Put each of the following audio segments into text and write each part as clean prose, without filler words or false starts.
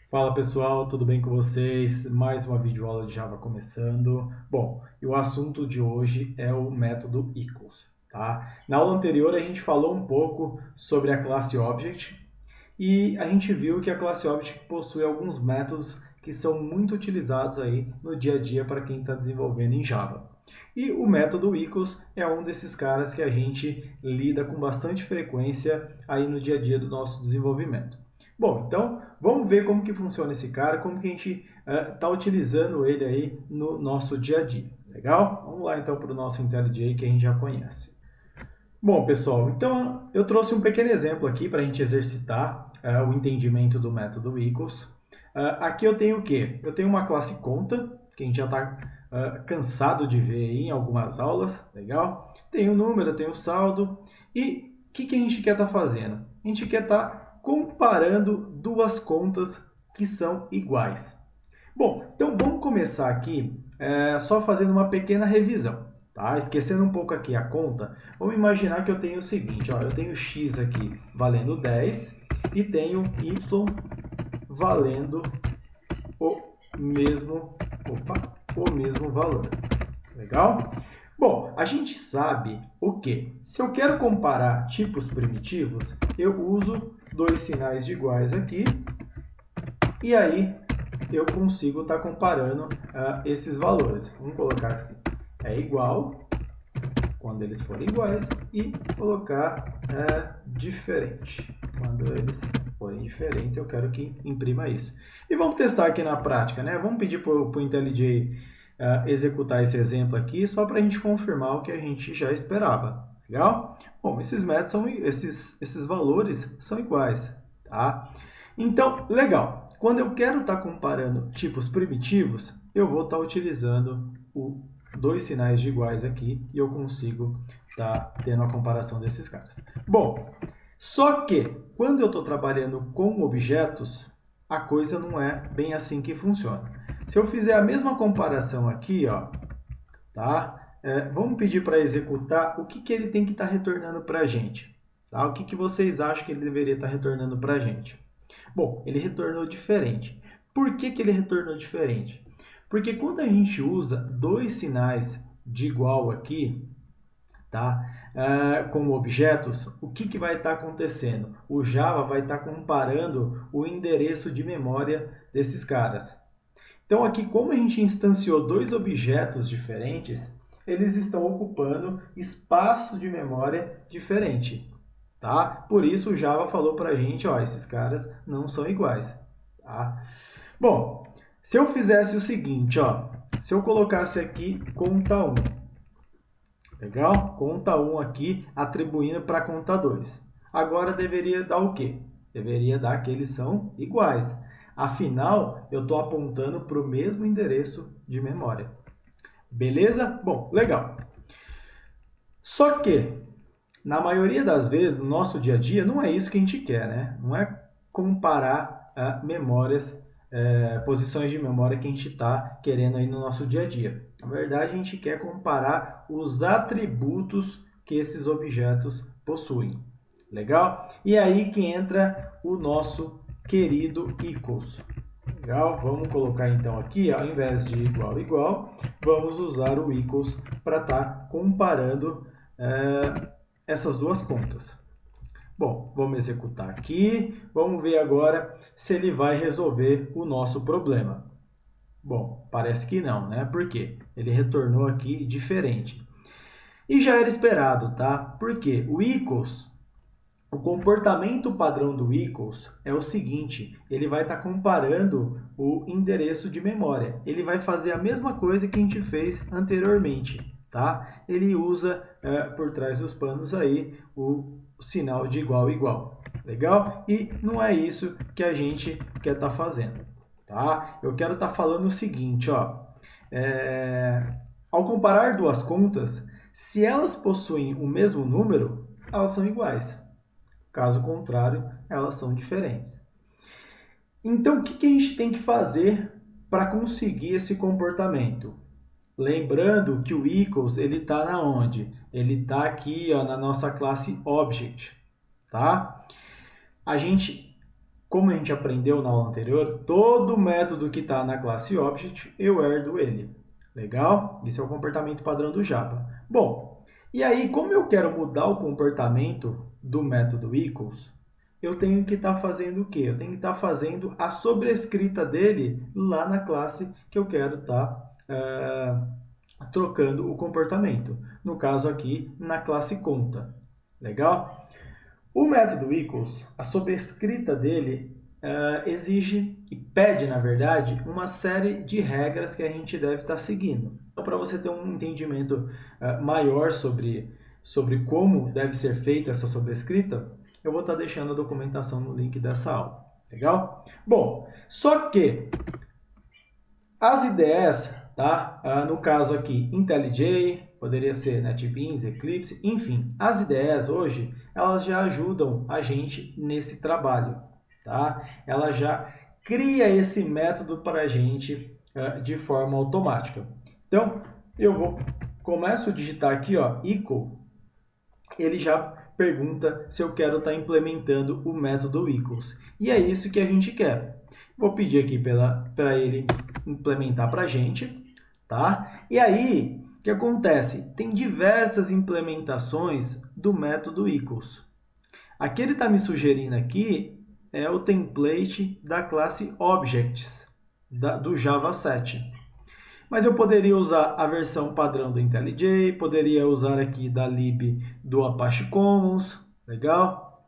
Fala pessoal, tudo bem com vocês? Mais uma videoaula de Java começando. Bom, e o assunto de hoje é o método equals, tá? Na aula anterior a gente falou um pouco sobre a classe Object e a gente viu que a classe Object possui alguns métodos que são muito utilizados aí no dia a dia para quem está desenvolvendo em Java. E o método equals é um desses caras que a gente lida com bastante frequência aí no dia a dia do nosso desenvolvimento. Bom, então vamos ver como que funciona esse cara, como que a gente está utilizando ele aí no nosso dia a dia. Legal? Vamos lá então para o nosso IntelliJ que a gente já conhece. Bom, pessoal, então eu trouxe um pequeno exemplo aqui para a gente exercitar o entendimento do método equals. Aqui eu tenho o quê? Eu tenho uma classe conta, que a gente já está cansado de ver aí em algumas aulas, legal? Tem o número, tem o saldo, e o que a gente quer estar fazendo? A gente quer estar comparando duas contas que são iguais. Bom, então vamos começar aqui só fazendo uma pequena revisão. Tá? Esquecendo um pouco aqui a conta, vamos imaginar que eu tenho o seguinte, ó, eu tenho x aqui valendo 10 e tenho y valendo o mesmo, o mesmo valor. Legal? Bom, a gente sabe o que? Se eu quero comparar tipos primitivos, eu uso dois sinais de iguais aqui e aí eu consigo estar comparando esses valores. Vamos colocar assim, é igual quando eles forem iguais e colocar diferente. Quando eles forem diferentes, eu quero que imprima isso. E vamos testar aqui na prática, né? Vamos pedir para o IntelliJ executar esse exemplo aqui só para a gente confirmar o que a gente já esperava. Legal? Bom, esses métodos são esses valores são iguais, tá? Então, legal. Quando eu quero estar comparando tipos primitivos, eu vou estar utilizando dois sinais de iguais aqui e eu consigo estar tendo a comparação desses caras. Bom, só que quando eu estou trabalhando com objetos, a coisa não é bem assim que funciona. Se eu fizer a mesma comparação aqui, ó, tá? Vamos pedir para executar o que ele tem que estar retornando para a gente. Tá? O que vocês acham que ele deveria estar retornando para a gente? Bom, ele retornou diferente. Por que ele retornou diferente? Porque quando a gente usa dois sinais de igual aqui, tá? Como objetos, o que vai estar acontecendo? O Java vai estar comparando o endereço de memória desses caras. Então aqui, como a gente instanciou dois objetos diferentes, eles estão ocupando espaço de memória diferente. Tá? Por isso o Java falou para a gente, ó, esses caras não são iguais. Tá? Bom, se eu fizesse o seguinte, ó, se eu colocasse aqui conta 1, legal? Conta 1 aqui, atribuindo para conta 2. Agora deveria dar o quê? Deveria dar que eles são iguais. Afinal, eu estou apontando para o mesmo endereço de memória. Beleza? Bom, legal. Só que, na maioria das vezes, no nosso dia a dia, não é isso que a gente quer, né? Não é comparar memórias, posições de memória que a gente está querendo aí no nosso dia a dia. Na verdade, a gente quer comparar os atributos que esses objetos possuem. Legal? E é aí que entra o nosso querido equals. Legal? Vamos colocar então aqui, ao invés de igual, igual, vamos usar o equals para estar comparando essas duas contas. Bom, vamos executar aqui, vamos ver agora se ele vai resolver o nosso problema. Bom, parece que não, né? Por quê? Ele retornou aqui diferente. E já era esperado, tá? Porque o equals, o comportamento padrão do equals é o seguinte, ele vai estar comparando o endereço de memória. Ele vai fazer a mesma coisa que a gente fez anteriormente, tá? Ele usa por trás dos panos aí o sinal de igual igual. Legal? E não é isso que a gente quer estar fazendo, tá? Eu quero estar falando o seguinte, ó. Ao comparar duas contas, se elas possuem o mesmo número, elas são iguais. Caso contrário, elas são diferentes. Então, o que a gente tem que fazer para conseguir esse comportamento? Lembrando que o equals ele está na onde? Ele está aqui ó, na nossa classe object, tá? A gente como a gente aprendeu na aula anterior, todo método que está na classe Object, eu herdo ele. Legal? Esse é o comportamento padrão do Java. Bom, e aí, como eu quero mudar o comportamento do método equals, eu tenho que estar fazendo o quê? Eu tenho que estar fazendo a sobrescrita dele lá na classe que eu quero estar trocando o comportamento. No caso aqui, na classe conta. Legal? O método equals, a sobrescrita dele exige e pede, na verdade, uma série de regras que a gente deve estar seguindo. Então, para você ter um entendimento maior sobre como deve ser feita essa sobrescrita, eu vou estar deixando a documentação no link dessa aula. Legal? Bom, só que as IDEs, tá? No caso aqui, IntelliJ, poderia ser NetBeans, Eclipse, enfim, as IDEs hoje, elas já ajudam a gente nesse trabalho, tá? Ela já cria esse método para a gente de forma automática. Então, começo a digitar aqui, ó, equal, ele já pergunta se eu quero estar implementando o método equals. E é isso que a gente quer. Vou pedir aqui para ele implementar para a gente, tá? E aí, o que acontece? Tem diversas implementações do método equals. A que ele está me sugerindo aqui é o template da classe Objects, do Java 7. Mas eu poderia usar a versão padrão do IntelliJ, poderia usar aqui da lib do Apache Commons, legal?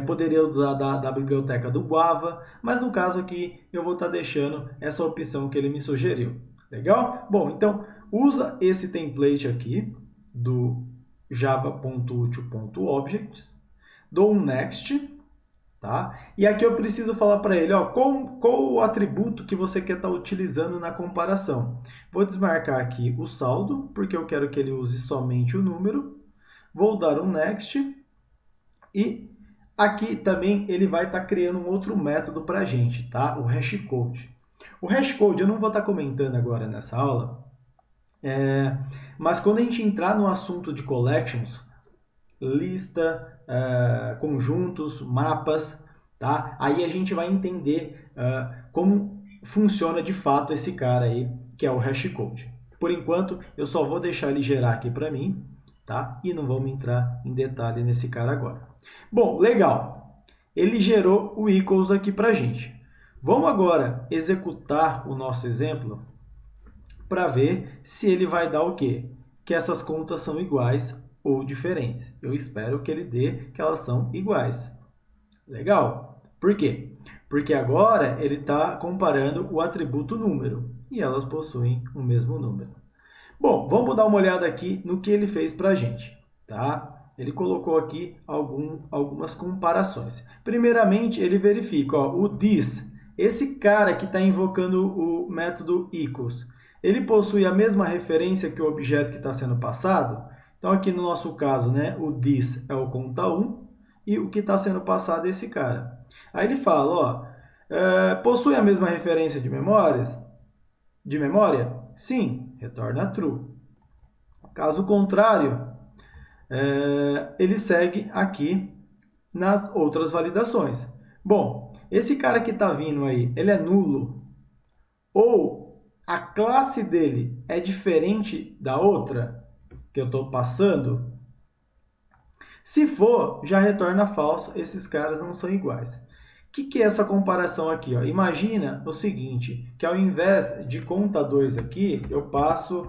Poderia usar da biblioteca do Guava, mas no caso aqui eu vou estar deixando essa opção que ele me sugeriu. Legal? Bom, então usa esse template aqui do java.util.objects, dou um next, tá? E aqui eu preciso falar para ele, ó, qual o atributo que você quer estar utilizando na comparação. Vou desmarcar aqui o saldo, porque eu quero que ele use somente o número. Vou dar um next e aqui também ele vai estar criando um outro método para a gente, tá? O hashcode. O hashcode eu não vou estar comentando agora nessa aula, mas quando a gente entrar no assunto de collections, lista, conjuntos, mapas, tá? Aí a gente vai entender como funciona de fato esse cara aí, que é o hashcode. Por enquanto, eu só vou deixar ele gerar aqui para mim, tá? E não vamos entrar em detalhe nesse cara agora. Bom, legal. Ele gerou o equals aqui para a gente. Vamos agora executar o nosso exemplo para ver se ele vai dar o quê? Que essas contas são iguais ou diferentes. Eu espero que ele dê que elas são iguais. Legal? Por quê? Porque agora ele está comparando o atributo número e elas possuem o mesmo número. Bom, vamos dar uma olhada aqui no que ele fez para a gente, tá? Ele colocou aqui algumas comparações. Primeiramente, ele verifica, ó, o this, esse cara que está invocando o método equals, ele possui a mesma referência que o objeto que está sendo passado? Então, aqui no nosso caso, né, o this é o conta 1 e o que está sendo passado é esse cara. Aí ele fala, ó, possui a mesma referência de memória? Sim, retorna true. Caso contrário, ele segue aqui nas outras validações. Bom, esse cara que está vindo aí, ele é nulo? Ou a classe dele é diferente da outra que eu estou passando? Se for, já retorna falso, esses caras não são iguais. O que é essa comparação aqui? Ó? Imagina o seguinte, que ao invés de conta 2 aqui, eu passo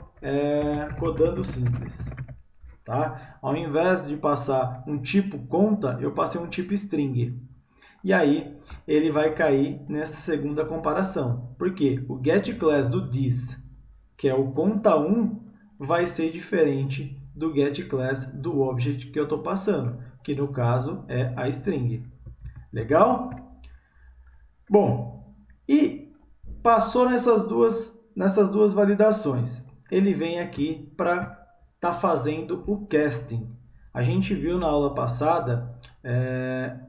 codando simples. Tá? Ao invés de passar um tipo conta, eu passei um tipo string. E aí, ele vai cair nessa segunda comparação. Por quê? O getClass do this, que é o conta 1, vai ser diferente do getClass do object que eu estou passando, que no caso é a string. Legal? Bom, e passou nessas duas validações. Ele vem aqui para estar fazendo o casting. A gente viu na aula passada,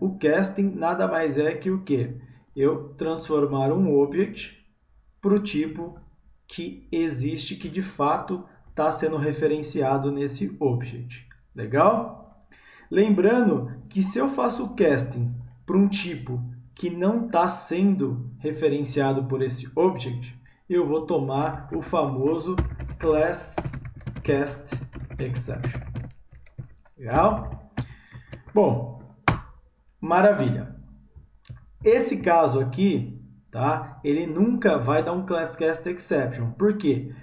o casting nada mais é que o quê? Eu transformar um object para o tipo que existe, que de fato está sendo referenciado nesse object. Legal? Lembrando que se eu faço o casting para um tipo que não está sendo referenciado por esse object, eu vou tomar o famoso class cast exception. Legal? Bom, maravilha. Esse caso aqui, tá? Ele nunca vai dar um class cast exception. Por quê?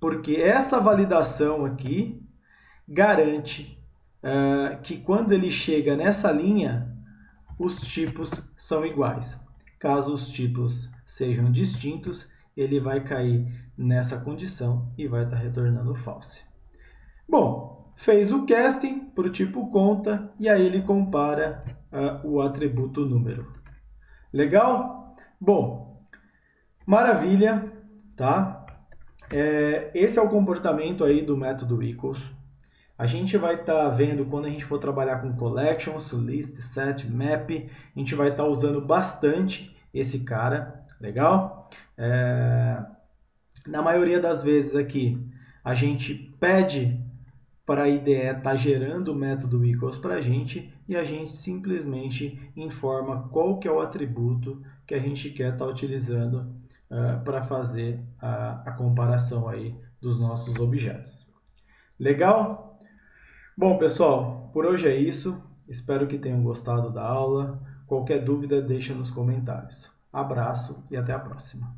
Porque essa validação aqui garante que quando ele chega nessa linha, os tipos são iguais. Caso os tipos sejam distintos, ele vai cair nessa condição e vai estar retornando false. Bom, fez o casting para o tipo conta e aí ele compara o atributo número. Legal? Bom, maravilha, tá? Esse é o comportamento aí do método equals. A gente vai estar vendo quando a gente for trabalhar com collections, list, set, map, a gente vai estar usando bastante esse cara, legal? Na maioria das vezes aqui, a gente pede para a IDE estar gerando o método equals para a gente e a gente simplesmente informa qual que é o atributo que a gente quer estar utilizando para fazer a comparação aí dos nossos objetos. Legal? Bom, pessoal, por hoje é isso. Espero que tenham gostado da aula. Qualquer dúvida, deixa nos comentários. Abraço e até a próxima.